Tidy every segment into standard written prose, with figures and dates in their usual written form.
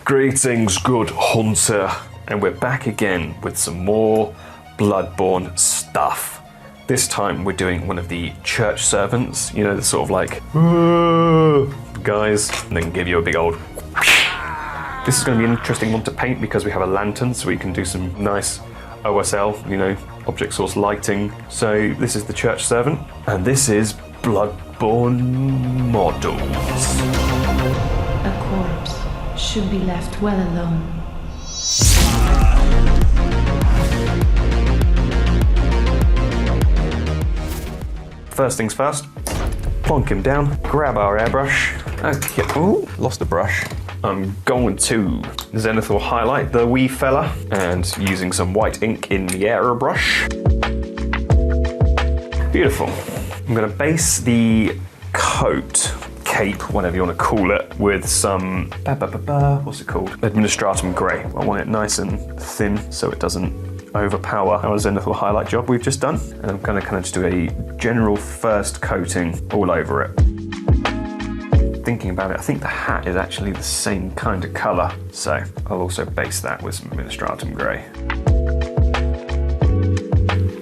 Greetings, good hunter, and we're back again with some more Bloodborne stuff. This time we're doing one of the church servants, you know, the sort of like guys, and then give you a big old. This is going to be an interesting one to paint because we have a lantern, so we can do some nice OSL, you know, object source lighting. So this is the church servant, and this is Bloodborne Models. A corpse should be left well alone. First things first, plonk him down, grab our airbrush. Okay, ooh, lost the brush. I'm going to zenithal highlight the wee fella and using some white ink in the airbrush. Beautiful. I'm going to base the coat, cape, whatever you want to call it, with some, what's it called? Administratum grey. I want it nice and thin so it doesn't overpower our zenithal highlight job we've just done. And I'm going to kind of just do a general first coating all over it. Thinking about it, I think the hat is actually the same kind of colour, so I'll also base that with some Administratum grey.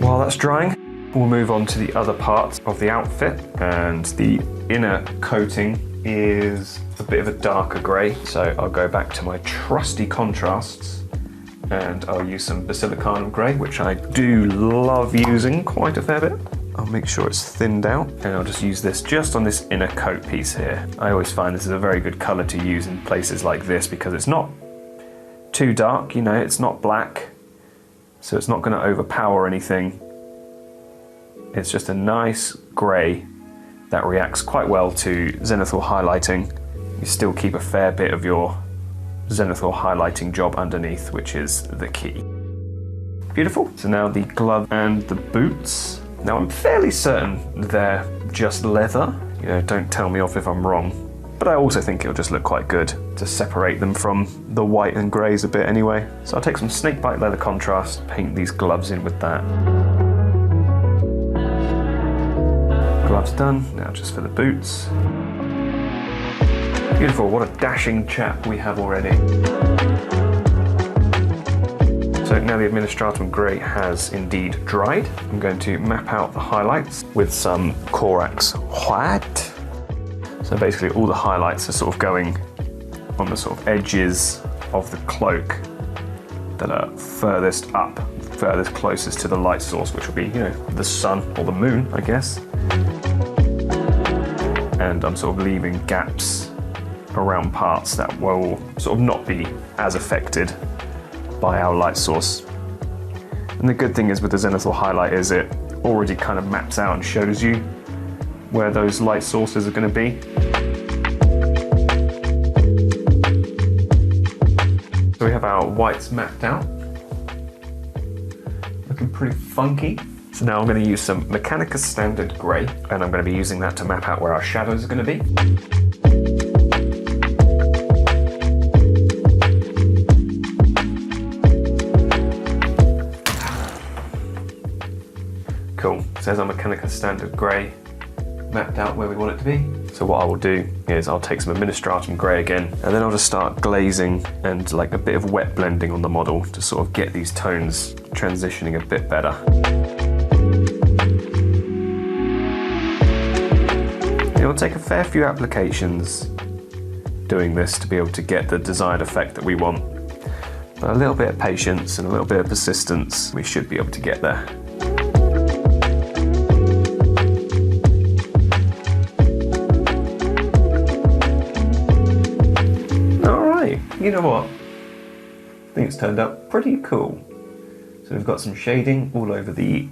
While that's drying, we'll move on to the other parts of the outfit, and the inner coating is a bit of a darker grey, so I'll go back to my trusty contrasts and I'll use some Basilicanum grey, which I do love using quite a fair bit. I'll make sure it's thinned out, and I'll just use this just on this inner coat piece here. I always find this is a very good colour to use in places like this because it's not too dark, you know, it's not black, so it's not going to overpower anything. It's just a nice grey that reacts quite well to zenithal highlighting. You still keep a fair bit of your zenithal highlighting job underneath, which is the key. Beautiful. So now the glove and the boots. Now I'm fairly certain they're just leather. You know, don't tell me off if I'm wrong. But I also think it'll just look quite good to separate them from the white and greys a bit anyway. So I'll take some snakebite leather contrast, paint these gloves in with that. Gloves done, now just for the boots. Beautiful, what a dashing chap we have already. So now the Administratum grey has indeed dried. I'm going to map out the highlights with some CORAX white. So basically all the highlights are sort of going on the sort of edges of the cloak that are furthest up, furthest closest to the light source, which will be, you know, the sun or the moon, I guess. And I'm sort of leaving gaps around parts that will sort of not be as affected by our light source. And the good thing is with the zenithal highlight is it already kind of maps out and shows you where those light sources are going to be. So we have our whites mapped out. Looking pretty funky. So now I'm going to use some Mechanicus Standard Grey, and I'm going to be using that to map out where our shadows are going to be. Cool, it says our Mechanicus Standard Grey mapped out where we want it to be. So what I will do is I'll take some Administratum Grey again, and then I'll just start glazing and like a bit of wet blending on the model to sort of get these tones transitioning a bit better. It'll take a fair few applications doing this to be able to get the desired effect that we want. But a little bit of patience and a little bit of persistence, we should be able to get there. You know what? I think it's turned out pretty cool. So we've got some shading all over the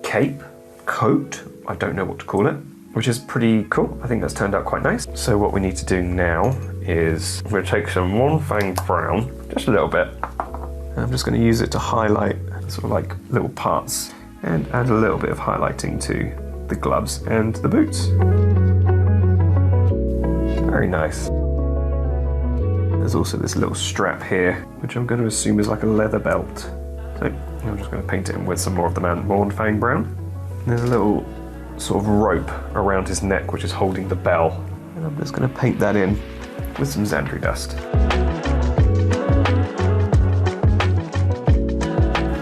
cape, coat, I don't know what to call it, which is pretty cool. I think that's turned out quite nice. So what we need to do now is we're going to take some one fang brown, just a little bit, and I'm just going to use it to highlight sort of like little parts and add a little bit of highlighting to the gloves and the boots. Very nice. There's also this little strap here, which I'm going to assume is like a leather belt. So I'm just going to paint it in with some more of the Mournfang brown. And there's a little sort of rope around his neck, which is holding the bell. And I'm just going to paint that in with some ZANDRI dust.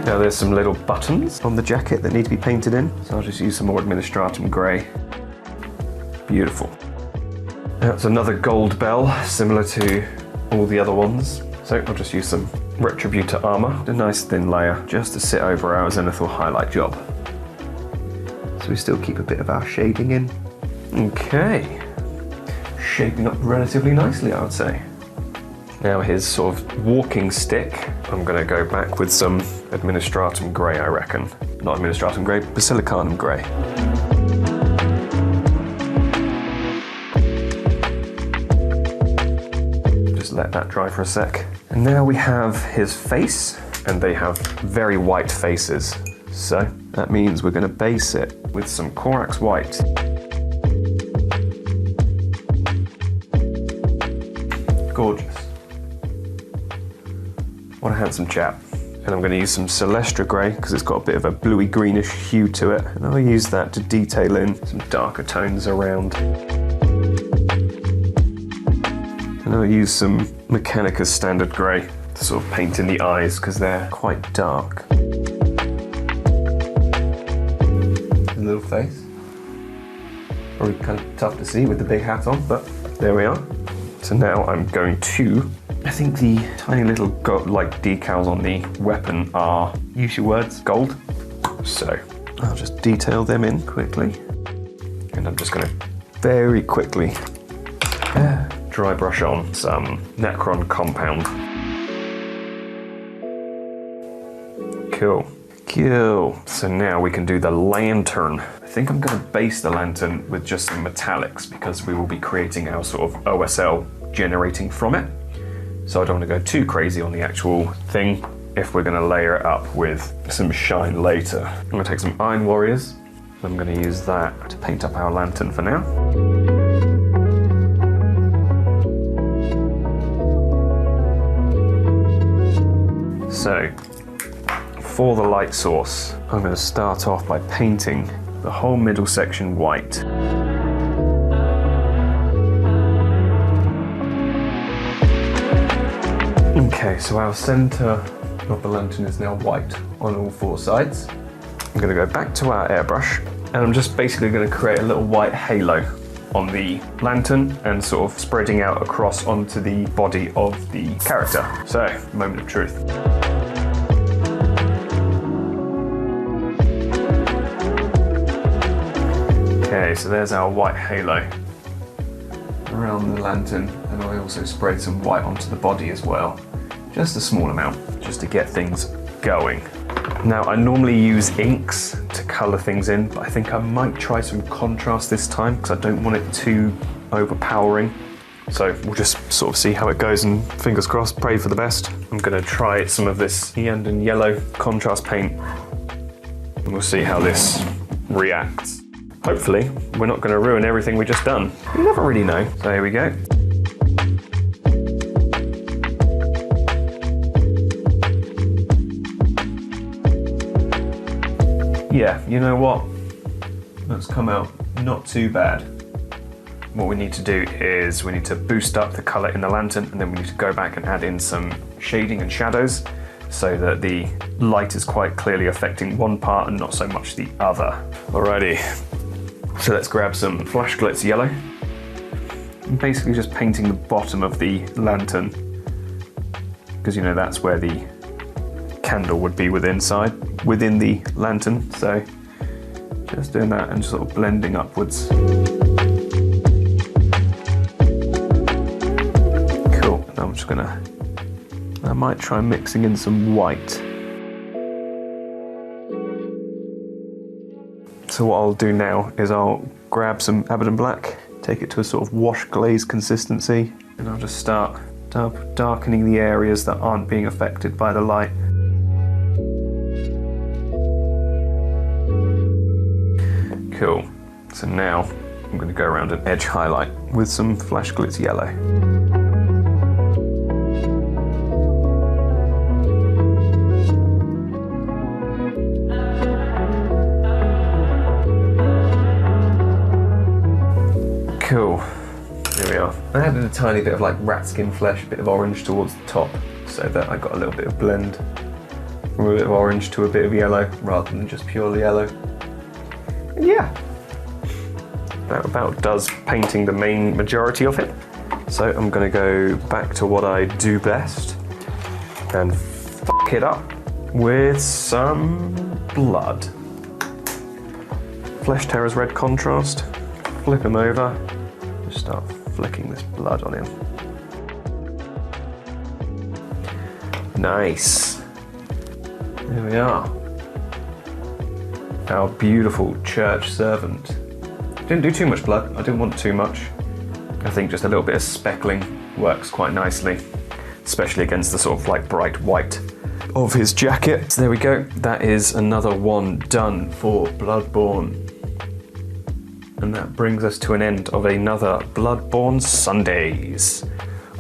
Now there's some little buttons on the jacket that need to be painted in, so I'll just use some more Administratum grey. Beautiful. That's another gold bell, similar to all the other ones. So I'll just use some Retributor armour, a nice thin layer, just to sit over our Zenithal highlight job. So we still keep a bit of our shading in. Okay. Shaping up relatively nicely, I would say. Now his sort of walking stick, I'm going to go back with some Administratum grey, I reckon. Not Administratum grey, Basilicanum grey. Just let that dry for a sec. And now we have his face, and they have very white faces. So that means we're going to base it with some CORAX white. Gorgeous. What a handsome chap. And I'm going to use some Celestra grey because it's got a bit of a bluey greenish hue to it. And I'll use that to detail in some darker tones around. And I'll use some Mechanicus standard grey to sort of paint in the eyes because they're quite dark. A little face. Probably kind of tough to see with the big hat on, but there we are. So now I'm going to, I think the tiny little like decals on the weapon are, use your words, gold. So I'll just detail them in quickly. And I'm just going to very quickly dry brush on some NECRON compound. Cool. Cool. So now we can do the lantern. I think I'm going to base the lantern with just some metallics because we will be creating our sort of OSL generating from it. So I don't want to go too crazy on the actual thing if we're going to layer it up with some shine later. I'm going to take some Iron Warriors. I'm going to use that to paint up our lantern for now. So for the light source, I'm going to start off by painting the whole middle section white. Okay, so our center of the lantern is now white on all four sides. I'm going to go back to our airbrush and I'm just basically going to create a little white halo on the lantern and sort of spreading out across onto the body of the character. So, moment of truth. Okay, so there's our white halo around the lantern, and I also sprayed some white onto the body as well. Just a small amount, just to get things going. Now, I normally use inks to colour things in, but I think I might try some contrast this time because I don't want it too overpowering. So we'll just sort of see how it goes and fingers crossed, pray for the best. I'm going to try some of this Elden yellow contrast paint and we'll see how this reacts. Hopefully, we're not going to ruin everything we've just done. You never really know. So here we go. Yeah, you know what? That's come out not too bad. What we need to do is we need to boost up the colour in the lantern and then we need to go back and add in some shading and shadows so that the light is quite clearly affecting one part and not so much the other. Alrighty. So let's grab some Flash Glitz yellow. I'm basically just painting the bottom of the lantern because you know that's where the candle would be within the lantern. So just doing that and just sort of blending upwards. Cool. Now I'm just gonna, I might try mixing in some white. So what I'll do now is I'll grab some ABADDON black, take it to a sort of wash glaze consistency, and I'll just start darkening the areas that aren't being affected by the light. Cool. So now I'm going to go around an edge highlight with some Flash Glitz yellow. Cool. Here we are. I added a tiny bit of like rat skin flesh, a bit of orange towards the top, so that I got a little bit of blend from a bit of orange to a bit of yellow, rather than just purely yellow. And yeah, that about does painting the main majority of it. So I'm gonna go back to what I do best and fuck it up with some blood. Flesh Terror's red contrast, flip him over, just start flicking this blood on him. Nice. There we are. Our beautiful church servant. Didn't do too much blood, I didn't want too much. I think just a little bit of speckling works quite nicely, especially against the sort of like bright white of his jacket. So there we go, that is another one done for Bloodborne. And that brings us to an end of another Bloodborne Sundays.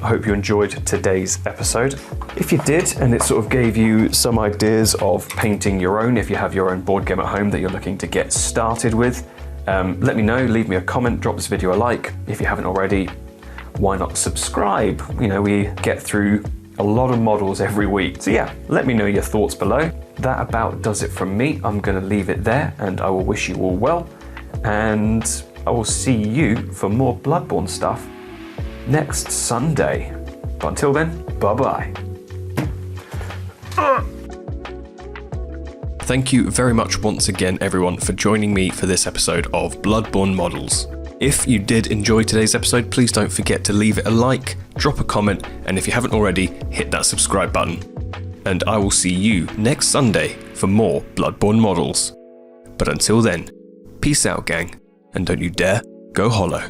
I hope you enjoyed today's episode. If you did, and it sort of gave you some ideas of painting your own, if you have your own board game at home that you're looking to get started with, let me know, leave me a comment, drop this video a like. If you haven't already, why not subscribe? You know, we get through a lot of models every week. So yeah, let me know your thoughts below. That about does it from me. I'm gonna leave it there, and I will wish you all well. And I will see you for more Bloodborne stuff next Sunday. But until then, bye-bye. Thank you very much once again, everyone, for joining me for this episode of Bloodborne Models. If you did enjoy today's episode, please don't forget to leave it a like, drop a comment, and if you haven't already, hit that subscribe button. And I will see you next Sunday for more Bloodborne Models. But until then, peace out, gang, and don't you dare go hollow.